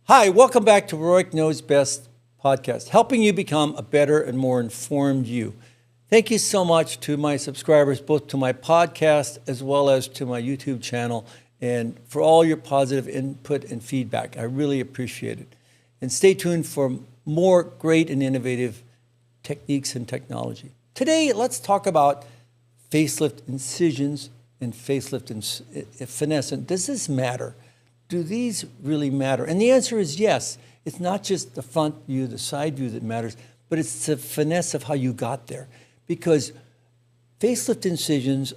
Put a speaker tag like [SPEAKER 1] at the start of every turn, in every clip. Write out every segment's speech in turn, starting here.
[SPEAKER 1] Hi, welcome back to RohrichKnose Best podcast, helping you become a better and more informed you. Thank you so much to my subscribers, both to my podcast as well as to my YouTube channel, and for all your positive input and feedback. I really appreciate it. And stay tuned for more great and innovative techniques and technology. Today, let's talk about facelift incisions and facelift finesse. And does this matter? Do these really matter? And the answer is yes. It's not just the front view, the side view that matters, but it's the finesse of how you got there. Because facelift incisions,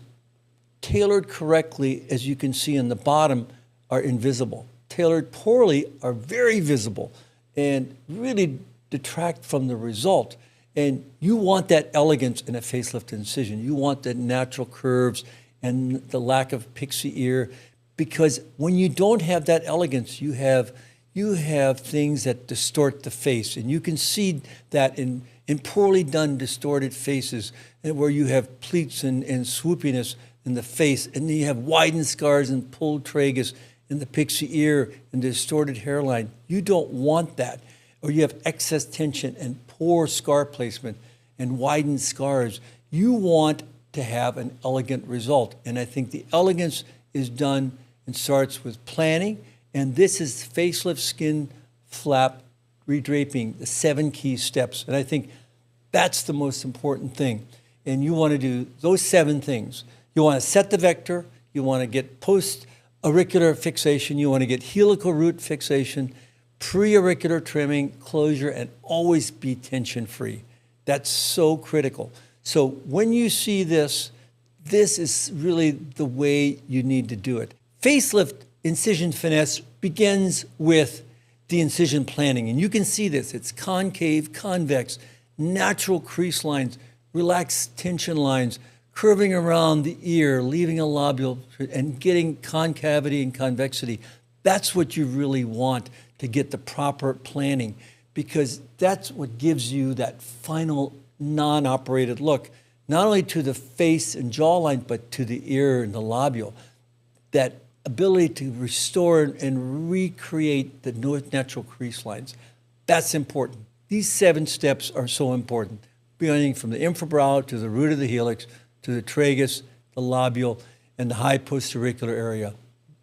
[SPEAKER 1] tailored correctly, as you can see in the bottom, are invisible. Tailored poorly are very visible and really detract from the result. And you want that elegance in a facelift incision. You want the natural curves and the lack of pixie ear. Because when you don't have that elegance, you have things that distort the face. And you can see that in poorly done, distorted faces, and where you have pleats and swoopiness in the face, and then you have widened scars and pulled tragus in the pixie ear and distorted hairline. You don't want that. Or you have excess tension and poor scar placement and widened scars. You want to have an elegant result. And I think the elegance is done and starts with planning. And this is facelift skin flap redraping, the 7 key steps. And I think that's the most important thing. And you want to do those 7 things. You want to set the vector. You want to get post-auricular fixation. You want to get helical root fixation, pre-auricular trimming, closure, and always be tension-free. That's so critical. So when you see this, this is really the way you need to do it. Facelift incision finesse begins with the incision planning. And you can see this. It's concave, convex, natural crease lines, relaxed tension lines, curving around the ear, leaving a lobule, and getting concavity and convexity. That's what you really want to get the proper planning, because that's what gives you that final non-operated look, not only to the face and jawline, but to the ear and the lobule. That ability to restore and recreate the natural crease lines. That's important. These 7 steps are so important, beginning from the infrabrow to the root of the helix, to the tragus, the lobule, and the high postauricular area.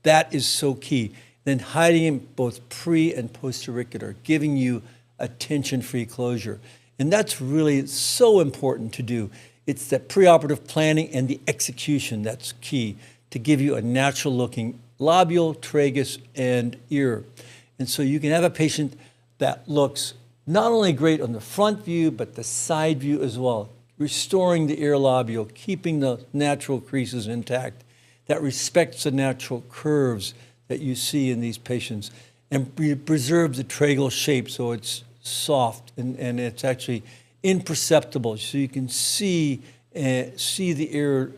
[SPEAKER 1] That is so key. Then hiding in both pre and postauricular, giving you a tension-free closure. And that's really so important to do. It's the preoperative planning and the execution that's key to give you a natural-looking lobule, tragus, and ear. And so you can have a patient that looks not only great on the front view, but the side view as well, restoring the ear lobule, keeping the natural creases intact, that respects the natural curves that you see in these patients, and preserve the tragal shape so it's soft and it's actually imperceptible, so you can see the ear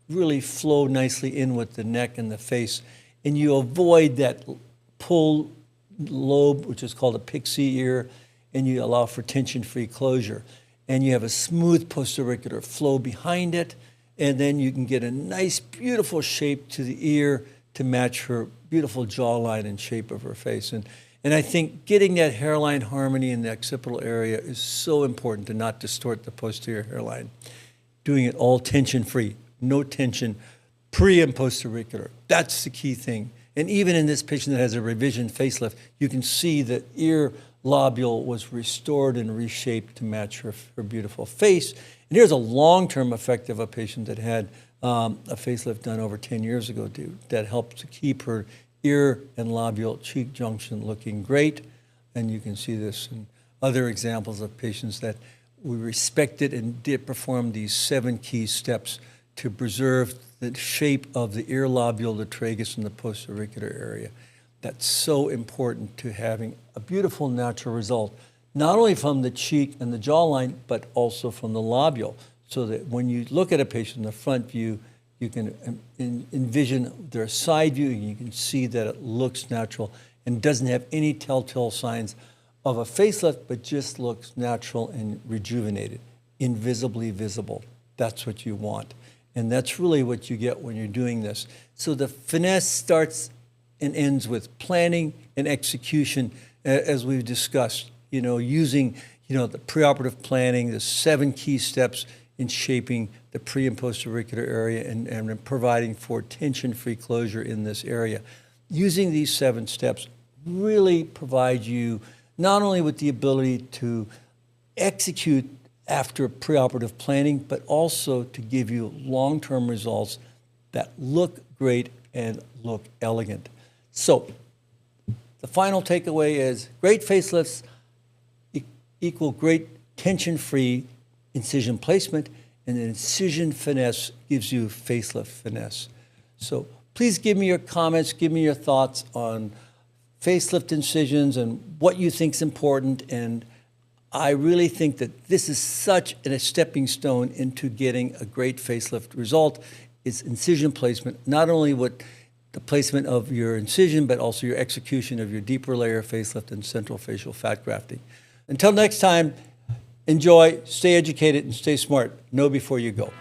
[SPEAKER 1] really flow nicely in with the neck and the face. And you avoid that pull lobe, which is called a pixie ear, and you allow for tension-free closure. And you have a smooth postauricular flow behind it, and then you can get a nice, beautiful shape to the ear to match her beautiful jawline and shape of her face. And I think getting that hairline harmony in the occipital area is so important to not distort the posterior hairline. Doing it all tension-free, no tension, pre and post-auricular. That's the key thing. And even in this patient that has a revision facelift, you can see the ear lobule was restored and reshaped to match her beautiful face. And here's a long-term effect of a patient that had a facelift done over 10 years ago, that helped to keep her ear and lobule cheek junction looking great. And you can see this in other examples of patients that we respected and did perform these 7 key steps to preserve the shape of the ear lobule, the tragus, and the postauricular area. That's so important to having a beautiful natural result, not only from the cheek and the jawline, but also from the lobule, so that when you look at a patient in the front view, you can envision their side view, and you can see that it looks natural and doesn't have any telltale signs of a facelift, but just looks natural and rejuvenated, invisibly visible. That's what you want. And that's really what you get when you're doing this. So the finesse starts and ends with planning and execution as we've discussed, using, the preoperative planning, the 7 key steps in shaping the pre and post-auricular area and providing for tension-free closure in this area. Using these 7 steps really provide you not only with the ability to execute after preoperative planning, but also to give you long-term results that look great and look elegant. So the final takeaway is great facelifts equal great tension-free incision placement, and an incision finesse gives you facelift finesse. So please give me your comments, give me your thoughts on facelift incisions and what you think is important. And I really think that this is such a stepping stone into getting a great facelift result is incision placement, not only what the placement of your incision, but also your execution of your deeper layer facelift and central facial fat grafting. Until next time, enjoy, stay educated, and stay smart. Know before you go.